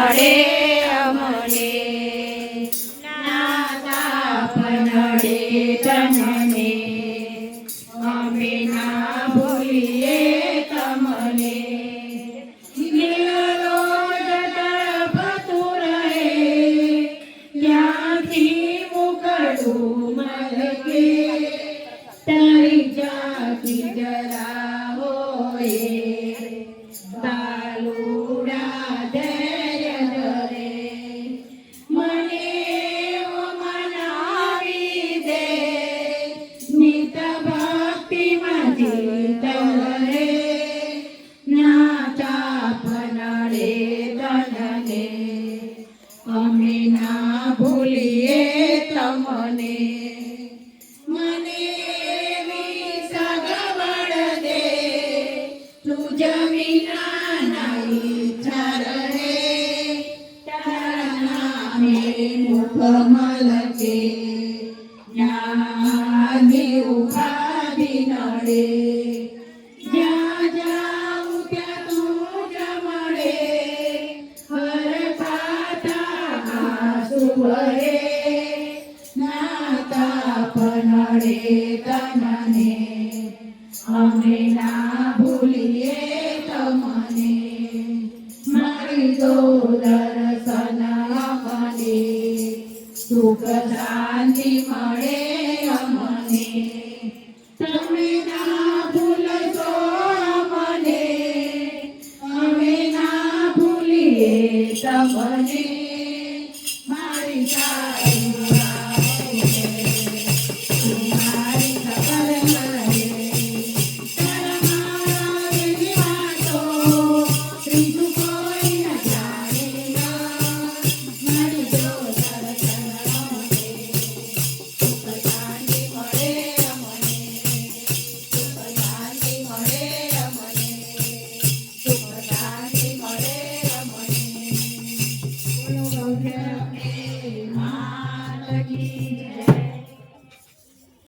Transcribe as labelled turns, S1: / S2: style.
S1: અડે અમને નાતા પનડે તનને અમે ના ભૂલીએ તમને નિરોધ તડપતું રહે ત્યાંથી મુકડું મલકે તારી જાતી જરા હોય બાલુડા ધૈર્ય ધરે મને મનાવી દે નિત ભક્તિમાં જીત રહે નાતા પનડે તનને અમે ના ભૂલીએ તમને મને એવી સગવડ દે તુજ વિના નાઈ ઈચ્છા રહે તારા નામે મુખ મલકે જ્ઞાની ઉપાધિ નડે જ્યાં જાઉં ત્યાં તું જ મળે હર પાતા આંસુ વહે નાતા પનડે તનને અમે ના ભૂલીએ તમને મારી દો દર્શન અમને સુખ શાંતિ મળે અમને તમે ના ભૂલશો અમને અમે ના ભૂલીએ તમને મારી સારી મારી ખબર મળે ત્રીજું કોઈ ન જાણે મારી જો દર્શન અમને સુખ શાંતિ મળે અમને સુખ શાંતિ મળે અમને સુખ શાંતિ મળે અમને બોલો ગૌરવ માત કી જય।